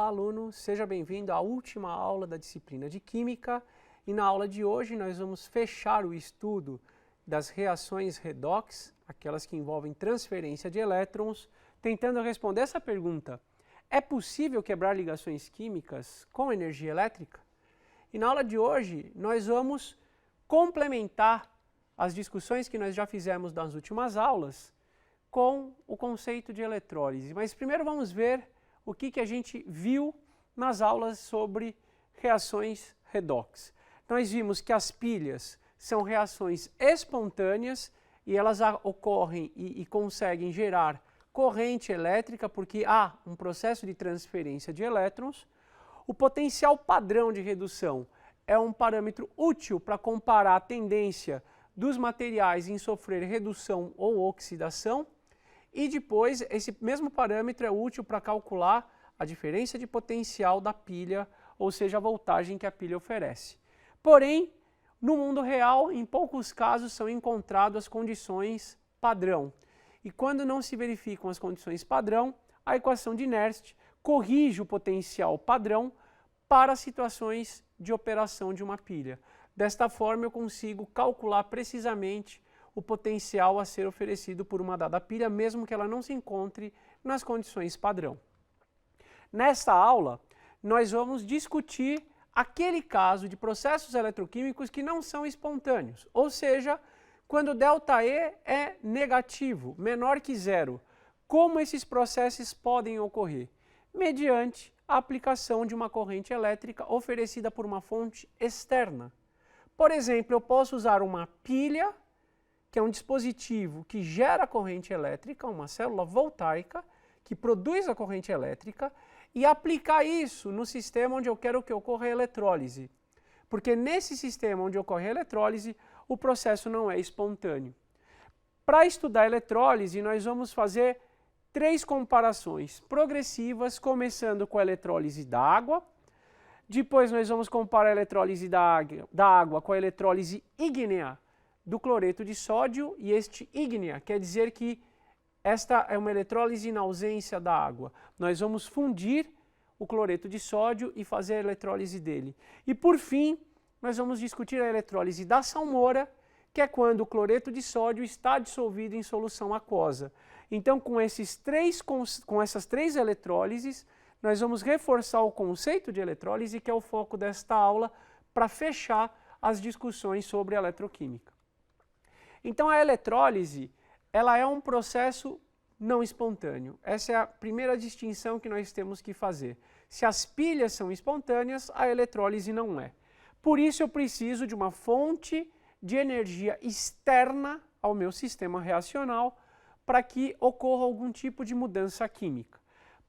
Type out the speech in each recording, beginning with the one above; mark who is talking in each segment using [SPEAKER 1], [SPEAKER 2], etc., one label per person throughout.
[SPEAKER 1] Olá, aluno! Seja bem-vindo à última aula da disciplina de Química e na aula de hoje nós vamos fechar o estudo das reações redox, aquelas que envolvem transferência de elétrons, tentando responder essa pergunta: é possível quebrar ligações químicas com energia elétrica? E na aula de hoje nós vamos complementar as discussões que nós já fizemos nas últimas aulas com o conceito de eletrólise. Mas primeiro vamos ver o que a gente viu nas aulas sobre reações redox. Nós vimos que as pilhas são reações espontâneas e elas ocorrem e conseguem gerar corrente elétrica porque há um processo de transferência de elétrons. O potencial padrão de redução é um parâmetro útil para comparar a tendência dos materiais em sofrer redução ou oxidação. E depois, esse mesmo parâmetro é útil para calcular a diferença de potencial da pilha, ou seja, a voltagem que a pilha oferece. Porém, no mundo real, em poucos casos são encontradas as condições padrão. E quando não se verificam as condições padrão, a equação de Nernst corrige o potencial padrão para situações de operação de uma pilha. Desta forma, eu consigo calcular precisamente o potencial a ser oferecido por uma dada pilha, mesmo que ela não se encontre nas condições padrão. Nesta aula, nós vamos discutir aquele caso de processos eletroquímicos que não são espontâneos, ou seja, quando ΔE é negativo, menor que zero. Como esses processos podem ocorrer? Mediante a aplicação de uma corrente elétrica oferecida por uma fonte externa. Por exemplo, eu posso usar uma pilha, que é um dispositivo que gera corrente elétrica, uma célula voltaica, que produz a corrente elétrica, e aplicar isso no sistema onde eu quero que ocorra a eletrólise. Porque nesse sistema onde ocorre a eletrólise, o processo não é espontâneo. Para estudar a eletrólise, nós vamos fazer três comparações progressivas, começando com a eletrólise da água. Depois nós vamos comparar a eletrólise da água com a eletrólise ígnea do cloreto de sódio, e este ígnea quer dizer que esta é uma eletrólise na ausência da água. Nós vamos fundir o cloreto de sódio e fazer a eletrólise dele. E por fim, nós vamos discutir a eletrólise da salmoura, que é quando o cloreto de sódio está dissolvido em solução aquosa. Então, com essas três eletrólises, nós vamos reforçar o conceito de eletrólise, que é o foco desta aula, para fechar as discussões sobre a eletroquímica. Então, a eletrólise, ela é um processo não espontâneo. Essa é a primeira distinção que nós temos que fazer. Se as pilhas são espontâneas, a eletrólise não é. Por isso, eu preciso de uma fonte de energia externa ao meu sistema reacional para que ocorra algum tipo de mudança química.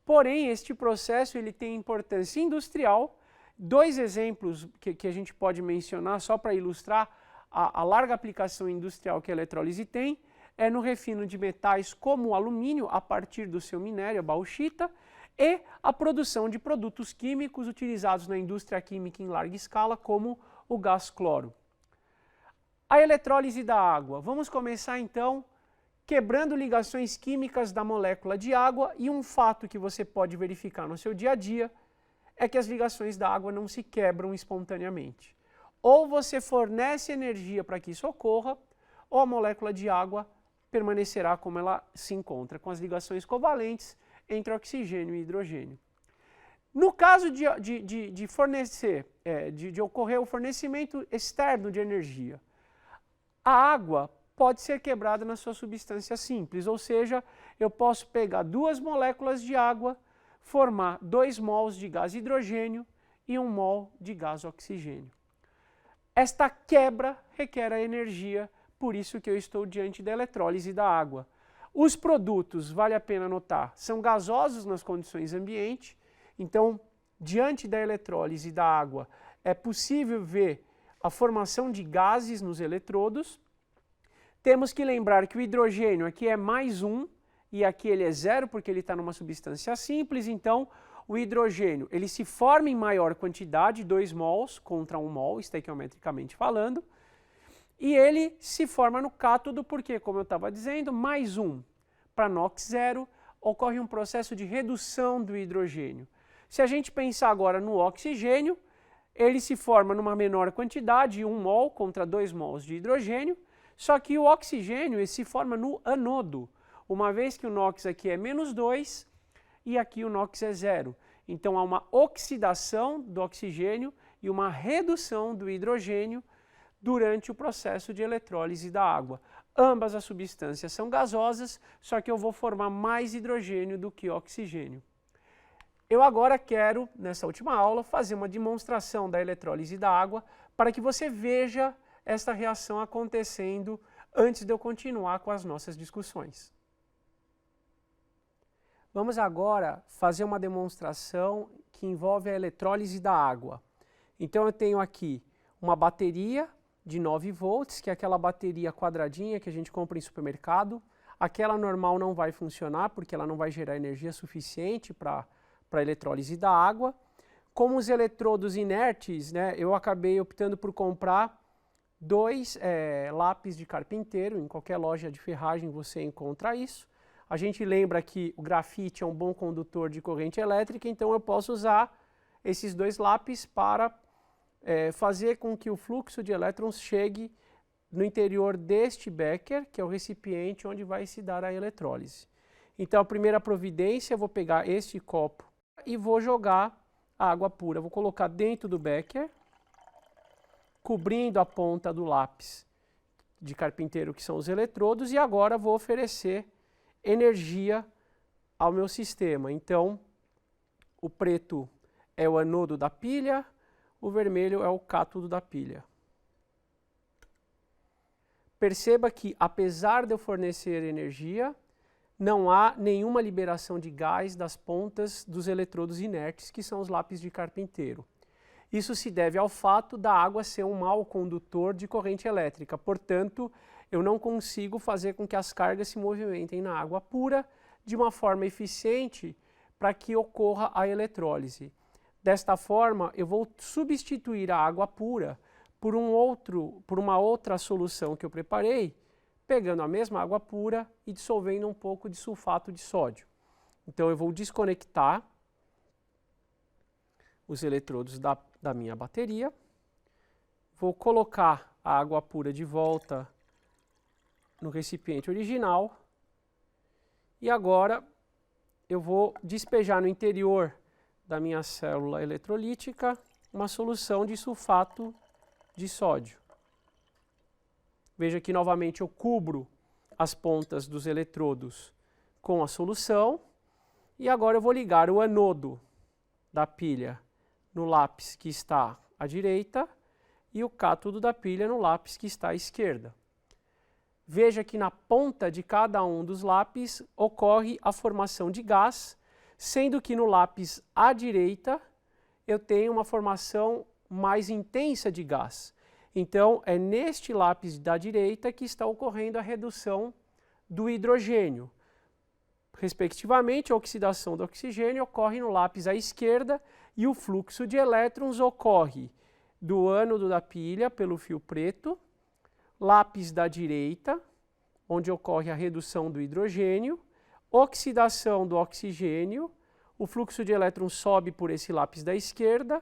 [SPEAKER 1] Porém, este processo ele tem importância industrial. Dois exemplos que a gente pode mencionar só para ilustrar a larga aplicação industrial que a eletrólise tem é no refino de metais como o alumínio a partir do seu minério, a bauxita, e a produção de produtos químicos utilizados na indústria química em larga escala, como o gás cloro. A eletrólise da água. Vamos começar então quebrando ligações químicas da molécula de água, e um fato que você pode verificar no seu dia a dia é que as ligações da água não se quebram espontaneamente. Ou você fornece energia para que isso ocorra, ou a molécula de água permanecerá como ela se encontra, com as ligações covalentes entre oxigênio e hidrogênio. No caso de ocorrer o fornecimento externo de energia, a água pode ser quebrada na sua substância simples, ou seja, eu posso pegar duas moléculas de água, formar 2 mols de gás hidrogênio e 1 mol de gás oxigênio. Esta quebra requer a energia, por isso que eu estou diante da eletrólise da água. Os produtos, vale a pena notar, são gasosos nas condições ambiente, então, diante da eletrólise da água, é possível ver a formação de gases nos eletrodos. Temos que lembrar que o hidrogênio aqui é mais 1, e aqui ele é 0 porque ele está numa substância simples, então o hidrogênio ele se forma em maior quantidade, 2 mols contra 1 mol, estequiometricamente falando, e ele se forma no cátodo porque, como eu estava dizendo, mais 1 para NOx 0, ocorre um processo de redução do hidrogênio. Se a gente pensar agora no oxigênio, ele se forma numa menor quantidade, 1 mol contra 2 mols de hidrogênio, só que o oxigênio ele se forma no anodo, uma vez que o NOx aqui é -2 e aqui o NOx é 0. Então há uma oxidação do oxigênio e uma redução do hidrogênio durante o processo de eletrólise da água. Ambas as substâncias são gasosas, só que eu vou formar mais hidrogênio do que oxigênio. Eu agora quero, nessa última aula, fazer uma demonstração da eletrólise da água para que você veja esta reação acontecendo antes de eu continuar com as nossas discussões. Vamos agora fazer uma demonstração que envolve a eletrólise da água. Então eu tenho aqui uma bateria de 9 volts, que é aquela bateria quadradinha que a gente compra em supermercado. Aquela normal não vai funcionar porque ela não vai gerar energia suficiente para a eletrólise da água. Como os eletrodos inertes, né, eu acabei optando por comprar 2 lápis de carpinteiro. Em qualquer loja de ferragem você encontra isso. A gente lembra que o grafite é um bom condutor de corrente elétrica, então eu posso usar esses 2 lápis para fazer com que o fluxo de elétrons chegue no interior deste becker, que é o recipiente onde vai se dar a eletrólise. Então, a primeira providência, eu vou pegar este copo e vou jogar a água pura. Vou colocar dentro do becker, cobrindo a ponta do lápis de carpinteiro, que são os eletrodos, e agora vou oferecer energia ao meu sistema. Então, o preto é o anodo da pilha, o vermelho é o cátodo da pilha. Perceba que, apesar de eu fornecer energia, não há nenhuma liberação de gás das pontas dos eletrodos inertes, que são os lápis de carpinteiro. Isso se deve ao fato da água ser um mau condutor de corrente elétrica, portanto, eu não consigo fazer com que as cargas se movimentem na água pura de uma forma eficiente para que ocorra a eletrólise. Desta forma, eu vou substituir a água pura por uma outra solução que eu preparei, pegando a mesma água pura e dissolvendo um pouco de sulfato de sódio. Então eu vou desconectar os eletrodos da minha bateria, vou colocar a água pura de volta no recipiente original e agora eu vou despejar no interior da minha célula eletrolítica uma solução de sulfato de sódio. Veja que novamente eu cubro as pontas dos eletrodos com a solução e agora eu vou ligar o anodo da pilha no lápis que está à direita e o cátodo da pilha no lápis que está à esquerda. Veja que na ponta de cada um dos lápis ocorre a formação de gás, sendo que no lápis à direita eu tenho uma formação mais intensa de gás. Então, é neste lápis da direita que está ocorrendo a redução do hidrogênio. Respectivamente, a oxidação do oxigênio ocorre no lápis à esquerda e o fluxo de elétrons ocorre do ânodo da pilha pelo fio preto, lápis da direita, onde ocorre a redução do hidrogênio, oxidação do oxigênio, o fluxo de elétrons sobe por esse lápis da esquerda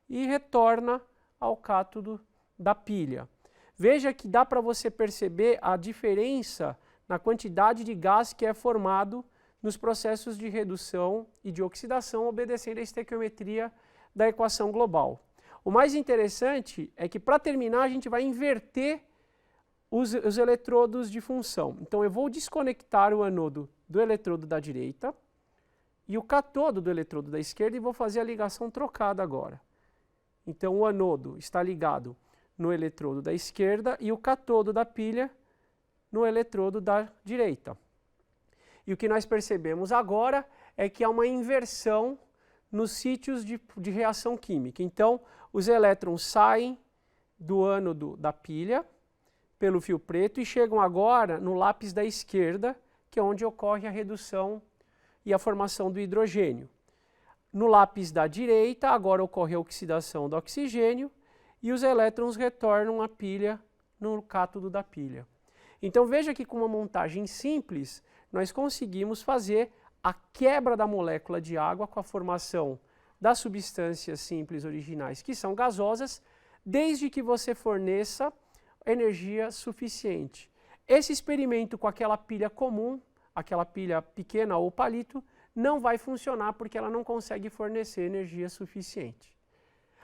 [SPEAKER 1] e retorna ao cátodo da pilha. Veja que dá para você perceber a diferença na quantidade de gás que é formado nos processos de redução e de oxidação, obedecendo à estequiometria da equação global. O mais interessante é que, para terminar, a gente vai inverter os eletrodos de função. Então, eu vou desconectar o anodo do eletrodo da direita e o cátodo do eletrodo da esquerda e vou fazer a ligação trocada agora. Então, o anodo está ligado no eletrodo da esquerda e o cátodo da pilha no eletrodo da direita. E o que nós percebemos agora é que há uma inversão nos sítios de reação química. Então, os elétrons saem do ânodo da pilha pelo fio preto e chegam agora no lápis da esquerda, que é onde ocorre a redução e a formação do hidrogênio. No lápis da direita, agora ocorre a oxidação do oxigênio e os elétrons retornam à pilha no cátodo da pilha. Então veja que com uma montagem simples, nós conseguimos fazer a quebra da molécula de água com a formação das substâncias simples originais, que são gasosas, desde que você forneça energia suficiente. Esse experimento com aquela pilha comum, aquela pilha pequena ou palito, não vai funcionar porque ela não consegue fornecer energia suficiente.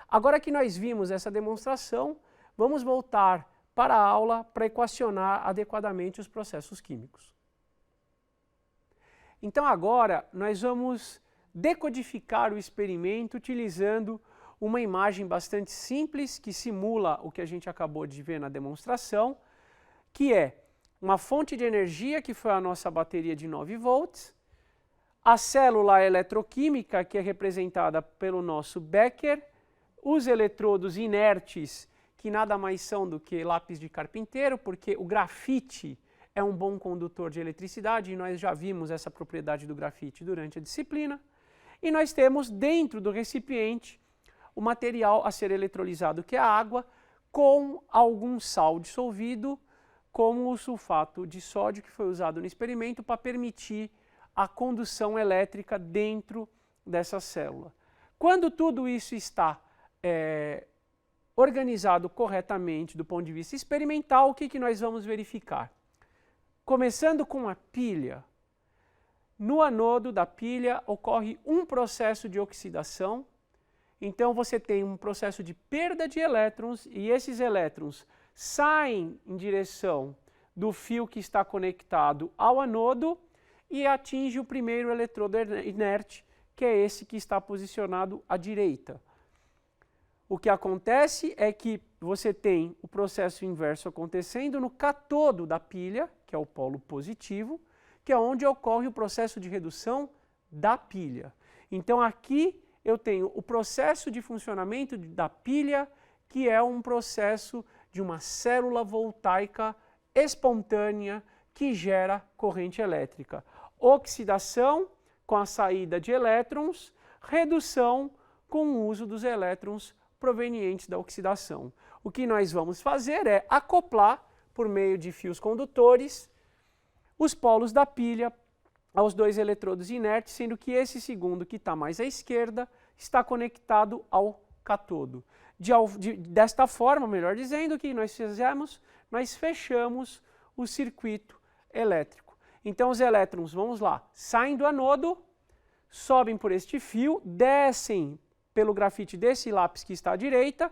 [SPEAKER 1] Agora que nós vimos essa demonstração, vamos voltar para a aula para equacionar adequadamente os processos químicos. Então agora nós vamos decodificar o experimento utilizando uma imagem bastante simples que simula o que a gente acabou de ver na demonstração, que é uma fonte de energia, que foi a nossa bateria de 9 volts, a célula eletroquímica, que é representada pelo nosso Becker, os eletrodos inertes, que nada mais são do que lápis de carpinteiro, porque o grafite é um bom condutor de eletricidade, e nós já vimos essa propriedade do grafite durante a disciplina. E nós temos dentro do recipiente o material a ser eletrolizado, que é a água, com algum sal dissolvido, como o sulfato de sódio, que foi usado no experimento para permitir a condução elétrica dentro dessa célula. Quando tudo isso está organizado corretamente do ponto de vista experimental, o que nós vamos verificar? Começando com a pilha. No anodo da pilha ocorre um processo de oxidação. Então você tem um processo de perda de elétrons e esses elétrons saem em direção do fio que está conectado ao anodo e atinge o primeiro eletrodo inerte, que é esse que está posicionado à direita. O que acontece é que você tem o processo inverso acontecendo no catodo da pilha, que é o polo positivo, que é onde ocorre o processo de redução da pilha. Então aqui eu tenho o processo de funcionamento da pilha, que é um processo de uma célula voltaica espontânea que gera corrente elétrica. Oxidação com a saída de elétrons, redução com o uso dos elétrons provenientes da oxidação. O que nós vamos fazer é acoplar, por meio de fios condutores, os polos da pilha aos dois eletrodos inertes, sendo que esse segundo, que está mais à esquerda, está conectado ao catodo. Desta forma, melhor dizendo, o que nós fizemos? Nós fechamos o circuito elétrico. Então os elétrons, vamos lá, saem do anodo, sobem por este fio, descem pelo grafite desse lápis que está à direita,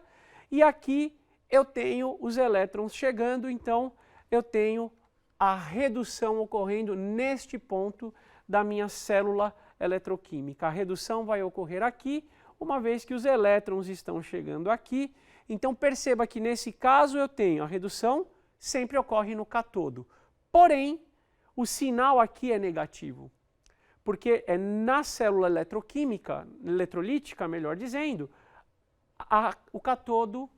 [SPEAKER 1] e aqui eu tenho os elétrons chegando, então eu tenho a redução ocorrendo neste ponto da minha célula eletroquímica. A redução vai ocorrer aqui, uma vez que os elétrons estão chegando aqui. Então perceba que nesse caso eu tenho a redução, sempre ocorre no catodo. Porém, o sinal aqui é negativo, porque é na célula eletroquímica, eletrolítica, melhor dizendo, o catodo,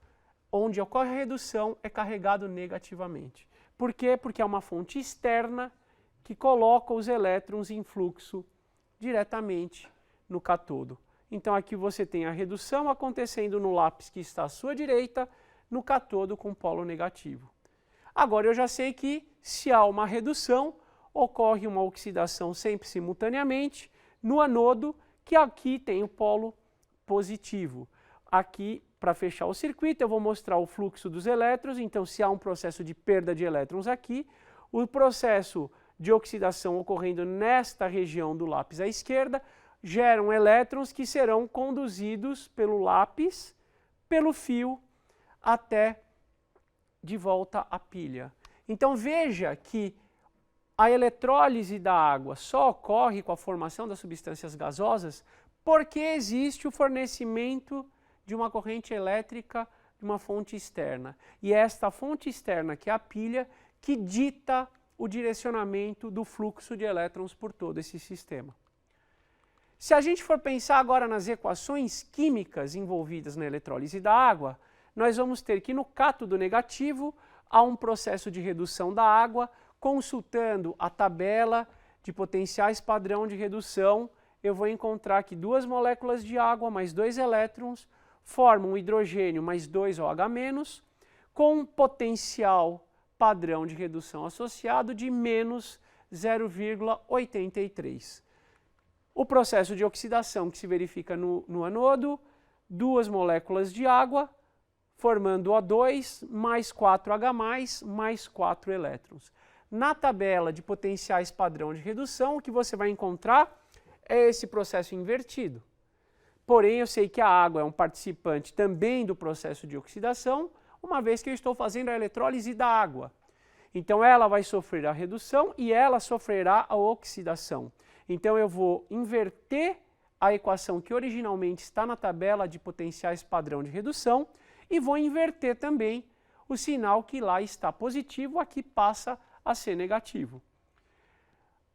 [SPEAKER 1] onde ocorre a redução, é carregado negativamente. Por quê? Porque é uma fonte externa que coloca os elétrons em fluxo diretamente no catodo. Então aqui você tem a redução acontecendo no lápis que está à sua direita, no catodo com polo negativo. Agora eu já sei que se há uma redução, ocorre uma oxidação sempre simultaneamente no anodo, que aqui tem o polo positivo. Aqui, para fechar o circuito, eu vou mostrar o fluxo dos elétrons. Então, se há um processo de perda de elétrons aqui, o processo de oxidação ocorrendo nesta região do lápis à esquerda, geram elétrons que serão conduzidos pelo lápis, pelo fio, até de volta à pilha. Então veja que a eletrólise da água só ocorre com a formação das substâncias gasosas porque existe o fornecimento de uma corrente elétrica de uma fonte externa. E é esta fonte externa, que é a pilha, que dita o direcionamento do fluxo de elétrons por todo esse sistema. Se a gente for pensar agora nas equações químicas envolvidas na eletrólise da água, nós vamos ter que no cátodo negativo há um processo de redução da água. Consultando a tabela de potenciais padrão de redução, eu vou encontrar que 2 moléculas de água mais 2 elétrons formam um hidrogênio mais 2 OH-, com um potencial padrão de redução associado de menos 0,83. O processo de oxidação que se verifica no anodo, 2 moléculas de água, formando O2 mais 4H+, mais 4 elétrons. Na tabela de potenciais padrão de redução, o que você vai encontrar é esse processo invertido. Porém, eu sei que a água é um participante também do processo de oxidação, uma vez que eu estou fazendo a eletrólise da água. Então, ela vai sofrer a redução e ela sofrerá a oxidação. Então, eu vou inverter a equação que originalmente está na tabela de potenciais padrão de redução e vou inverter também o sinal que lá está positivo, aqui passa a ser negativo.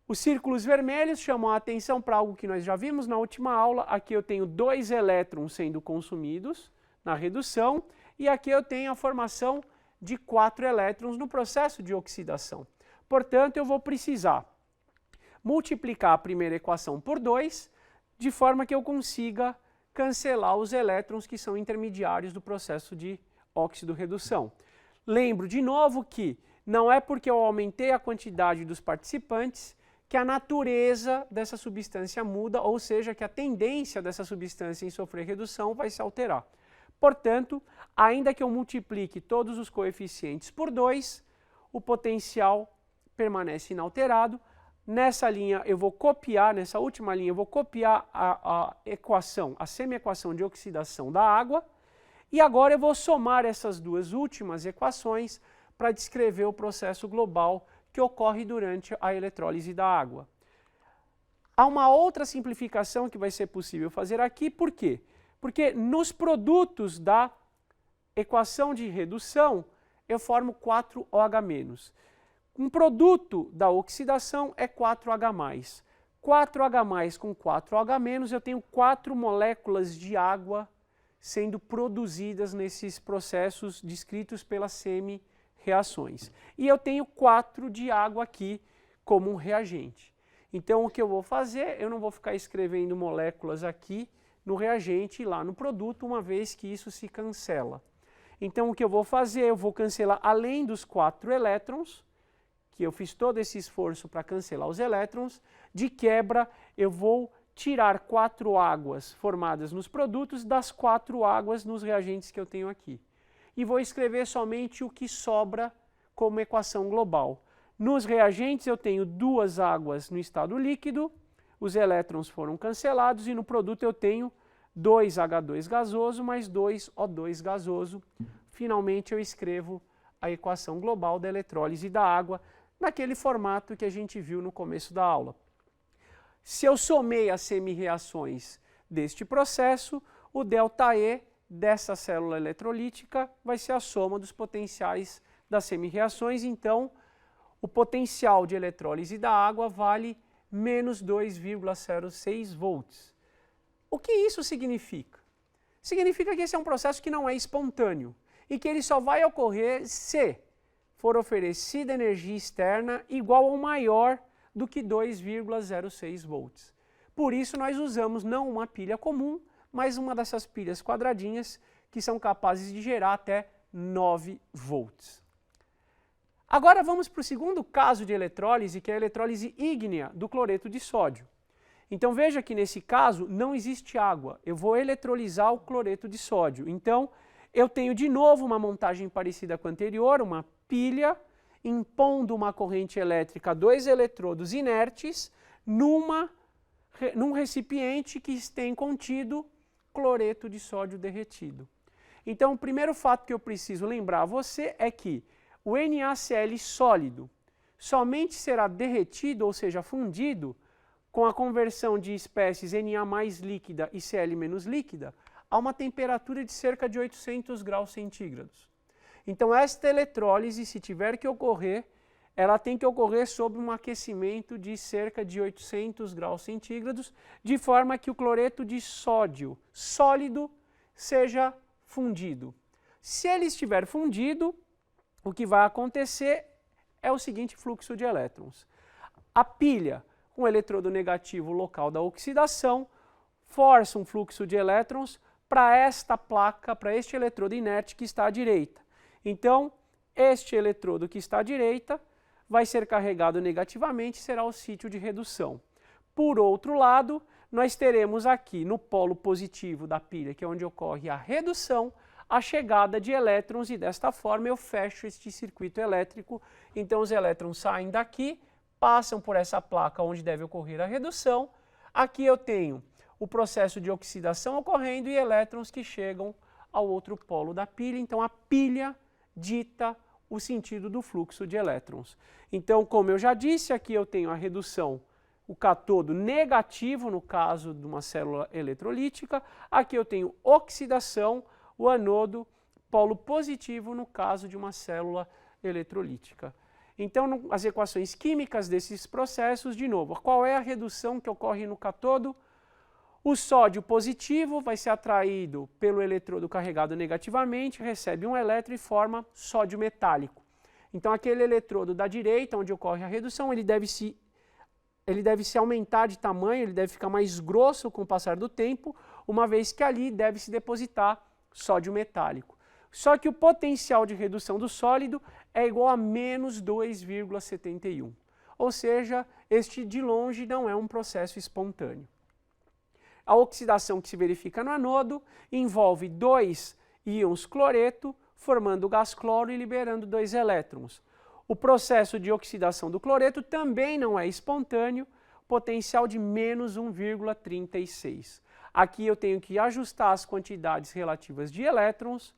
[SPEAKER 1] Os círculos vermelhos chamam a atenção para algo que nós já vimos na última aula. Aqui eu tenho 2 elétrons sendo consumidos na redução e aqui eu tenho a formação de 4 elétrons no processo de oxidação. Portanto, eu vou precisar multiplicar a primeira equação por 2, de forma que eu consiga cancelar os elétrons que são intermediários do processo de óxido-redução. Lembro de novo que não é porque eu aumentei a quantidade dos participantes que a natureza dessa substância muda, ou seja, que a tendência dessa substância em sofrer redução vai se alterar. Portanto, ainda que eu multiplique todos os coeficientes por 2, o potencial permanece inalterado. Nessa linha eu vou copiar, nessa última linha eu vou copiar a equação, a semi-equação de oxidação da água, e agora eu vou somar essas duas últimas equações para descrever o processo global que ocorre durante a eletrólise da água. Há uma outra simplificação que vai ser possível fazer aqui, por quê? Porque nos produtos da equação de redução eu formo 4OH-. Um produto da oxidação é 4H+. 4H+, com 4OH-, eu tenho 4 moléculas de água sendo produzidas nesses processos descritos pelas semi-reações. E eu tenho 4 de água aqui como um reagente. Então, o que eu vou fazer, eu não vou ficar escrevendo moléculas aqui no reagente e lá no produto, uma vez que isso se cancela. Então, o que eu vou fazer, eu vou cancelar, além dos 4 elétrons, que eu fiz todo esse esforço para cancelar os elétrons, de quebra eu vou tirar 4 águas formadas nos produtos das 4 águas nos reagentes que eu tenho aqui. E vou escrever somente o que sobra como equação global. Nos reagentes eu tenho 2 águas no estado líquido, os elétrons foram cancelados e no produto eu tenho 2H2 gasoso mais 2O2 gasoso. Finalmente eu escrevo a equação global da eletrólise da água naquele formato que a gente viu no começo da aula. Se eu somei as semi-reações deste processo, o ΔE dessa célula eletrolítica vai ser a soma dos potenciais das semi-reações, então o potencial de eletrólise da água vale menos 2,06 volts. O que isso significa? Significa que esse é um processo que não é espontâneo e que ele só vai ocorrer se for oferecida energia externa igual ou maior do que 2,06 volts. Por isso nós usamos não uma pilha comum, mas uma dessas pilhas quadradinhas que são capazes de gerar até 9 volts. Agora vamos para o segundo caso de eletrólise, que é a eletrólise ígnea do cloreto de sódio. Então veja que nesse caso não existe água, eu vou eletrolizar o cloreto de sódio. Então eu tenho de novo uma montagem parecida com a anterior, uma pilha impondo uma corrente elétrica a 2 eletrodos inertes num recipiente que tem contido cloreto de sódio derretido. Então o primeiro fato que eu preciso lembrar a você é que o NaCl sólido somente será derretido, ou seja, fundido, com a conversão de espécies Na mais líquida e Cl menos líquida a uma temperatura de cerca de 800 graus centígrados. Então esta eletrólise, se tiver que ocorrer, ela tem que ocorrer sob um aquecimento de cerca de 800 graus centígrados, de forma que o cloreto de sódio sólido seja fundido. Se ele estiver fundido, o que vai acontecer é o seguinte fluxo de elétrons. A pilha, com o eletrodo negativo local da oxidação, força um fluxo de elétrons para esta placa, para este eletrodo inerte que está à direita. Então, este eletrodo que está à direita vai ser carregado negativamente e será o sítio de redução. Por outro lado, nós teremos aqui no polo positivo da pilha, que é onde ocorre a redução, a chegada de elétrons e desta forma eu fecho este circuito elétrico. Então os elétrons saem daqui, passam por essa placa onde deve ocorrer a redução. Aqui eu tenho o processo de oxidação ocorrendo e elétrons que chegam ao outro polo da pilha. Então a pilha dita o sentido do fluxo de elétrons. Então, como eu já disse, aqui eu tenho a redução, o cátodo negativo no caso de uma célula eletrolítica, aqui eu tenho oxidação, o anodo, polo positivo no caso de uma célula eletrolítica. Então, as equações químicas desses processos, de novo, qual é a redução que ocorre no cátodo? O sódio positivo vai ser atraído pelo eletrodo carregado negativamente, recebe um elétron e forma sódio metálico. Então, aquele eletrodo da direita, onde ocorre a redução, ele deve se aumentar de tamanho, ele deve ficar mais grosso com o passar do tempo, uma vez que ali deve se depositar sódio metálico. Só que o potencial de redução do sólido é igual a menos 2,71. Ou seja, este de longe não é um processo espontâneo. A oxidação que se verifica no anodo envolve 2 íons cloreto, formando gás cloro e liberando 2 elétrons. O processo de oxidação do cloreto também não é espontâneo, potencial de menos 1,36. Aqui eu tenho que ajustar as quantidades relativas de elétrons,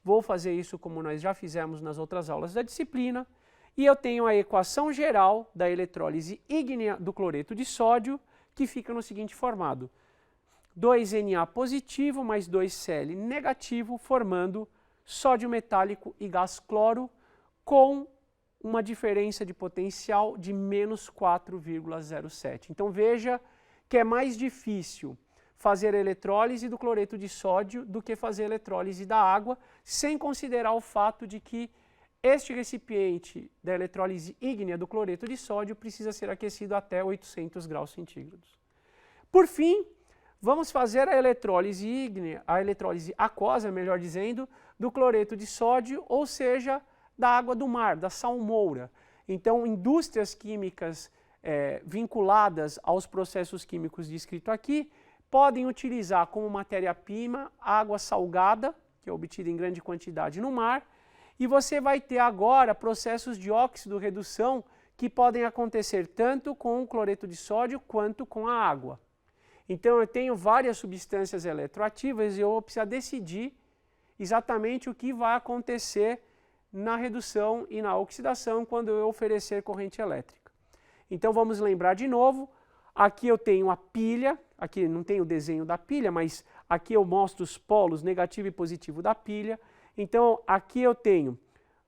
[SPEAKER 1] vou fazer isso como nós já fizemos nas outras aulas da disciplina, e eu tenho a equação geral da eletrólise ígnea do cloreto de sódio, que fica no seguinte formado: 2Na positivo mais 2Cl negativo, formando sódio metálico e gás cloro, com uma diferença de potencial de menos 4,07. Então veja que é mais difícil fazer a eletrólise do cloreto de sódio do que fazer a eletrólise da água, sem considerar o fato de que este recipiente da eletrólise ígnea do cloreto de sódio precisa ser aquecido até 800 graus centígrados. Por fim, vamos fazer a eletrólise ígnea, a eletrólise aquosa, melhor dizendo, do cloreto de sódio, ou seja, da água do mar, da salmoura. Então, indústrias químicas vinculadas aos processos químicos descritos aqui podem utilizar como matéria-prima água salgada, que é obtida em grande quantidade no mar, e você vai ter agora processos de óxido-redução que podem acontecer tanto com o cloreto de sódio quanto com a água. Então eu tenho várias substâncias eletroativas e eu vou precisar decidir exatamente o que vai acontecer na redução e na oxidação quando eu oferecer corrente elétrica. Então vamos lembrar de novo, aqui eu tenho a pilha, aqui não tem o desenho da pilha, mas aqui eu mostro os polos negativo e positivo da pilha. Então aqui eu tenho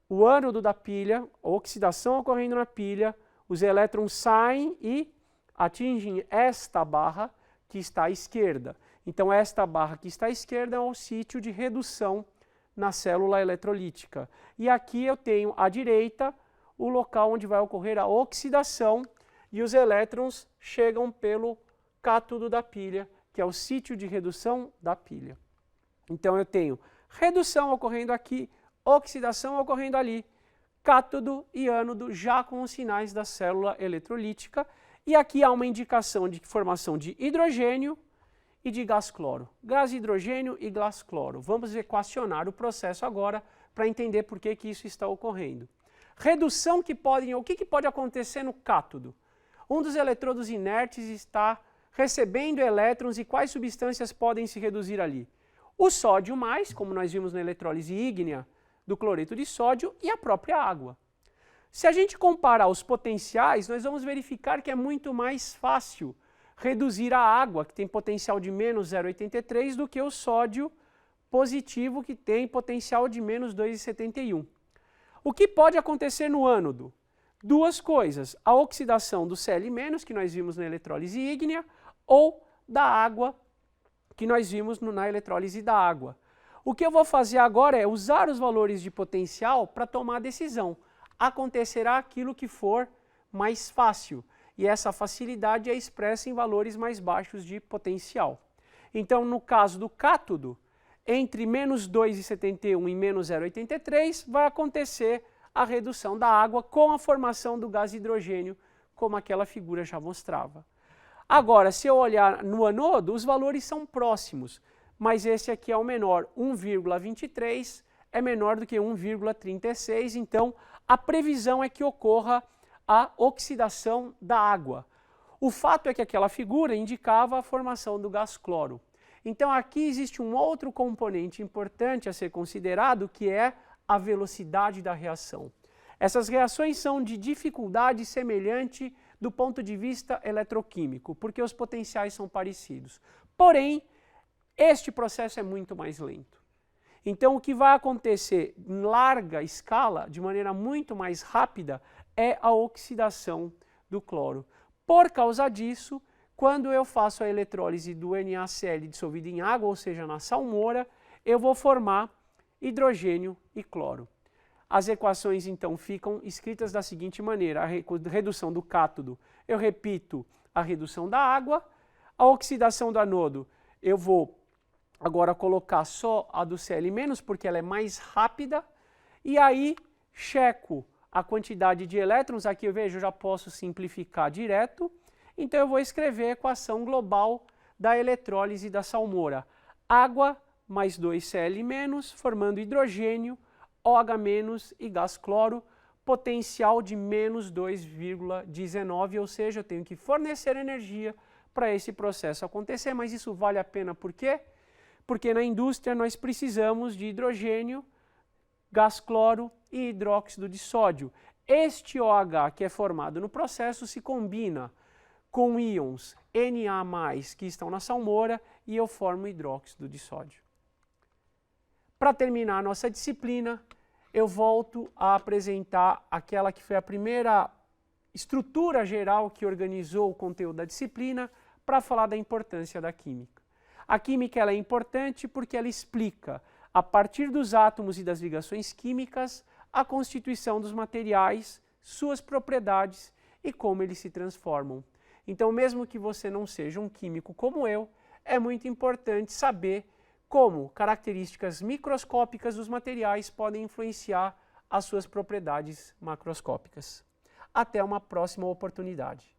[SPEAKER 1] o ânodo da pilha, a oxidação ocorrendo na pilha, os elétrons saem e atingem esta barra que está à esquerda. Então esta barra que está à esquerda é o sítio de redução na célula eletrolítica. E aqui eu tenho à direita o local onde vai ocorrer a oxidação e os elétrons chegam pelo cátodo da pilha, que é o sítio de redução da pilha. Então eu tenho redução ocorrendo aqui, oxidação ocorrendo ali, cátodo e ânodo já com os sinais da célula eletrolítica, e aqui há uma indicação de formação de hidrogênio e de gás cloro. Gás hidrogênio e gás cloro. Vamos equacionar o processo agora para entender por que isso está ocorrendo. Redução que pode, o que pode acontecer no cátodo? Um dos eletrodos inertes está recebendo elétrons e quais substâncias podem se reduzir ali? O sódio mais, como nós vimos na eletrólise ígnea do cloreto de sódio, e a própria água. Se a gente comparar os potenciais, nós vamos verificar que é muito mais fácil reduzir a água, que tem potencial de menos 0,83, do que o sódio positivo, que tem potencial de menos 2,71. O que pode acontecer no ânodo? Duas coisas, a oxidação do Cl-, que nós vimos na eletrólise ígnea, ou da água, que nós vimos na eletrólise da água. O que eu vou fazer agora é usar os valores de potencial para tomar a decisão. Acontecerá aquilo que for mais fácil, e essa facilidade é expressa em valores mais baixos de potencial. Então, no caso do cátodo, entre menos 2,71 e menos 0,83 vai acontecer a redução da água com a formação do gás hidrogênio, como aquela figura já mostrava. Agora, se eu olhar no anodo, os valores são próximos, mas esse aqui é o menor, 1,23 é menor do que 1,36, então a previsão é que ocorra a oxidação da água. O fato é que aquela figura indicava a formação do gás cloro. Então aqui existe um outro componente importante a ser considerado, que é a velocidade da reação. Essas reações são de dificuldade semelhante do ponto de vista eletroquímico, porque os potenciais são parecidos. Porém, este processo é muito mais lento. Então, o que vai acontecer em larga escala, de maneira muito mais rápida, é a oxidação do cloro. Por causa disso, quando eu faço a eletrólise do NaCl dissolvido em água, ou seja, na salmoura, eu vou formar hidrogênio e cloro. As equações, então, ficam escritas da seguinte maneira: a redução do cátodo, eu repito a redução da água, a oxidação do anodo, eu vou agora colocar só a do Cl-, porque ela é mais rápida, e aí checo a quantidade de elétrons, aqui eu vejo, eu já posso simplificar direto, então eu vou escrever a equação global da eletrólise da salmoura. Água mais 2Cl-, formando hidrogênio, OH- e gás cloro, potencial de menos 2,19, ou seja, eu tenho que fornecer energia para esse processo acontecer, mas isso vale a pena por quê? Porque na indústria nós precisamos de hidrogênio, gás cloro e hidróxido de sódio. Este OH que é formado no processo se combina com íons Na+, que estão na salmoura, e eu formo hidróxido de sódio. Para terminar a nossa disciplina, eu volto a apresentar aquela que foi a primeira estrutura geral que organizou o conteúdo da disciplina, para falar da importância da química. A química ela é importante porque ela explica, a partir dos átomos e das ligações químicas, a constituição dos materiais, suas propriedades e como eles se transformam. Então, mesmo que você não seja um químico como eu, é muito importante saber como características microscópicas dos materiais podem influenciar as suas propriedades macroscópicas. Até uma próxima oportunidade.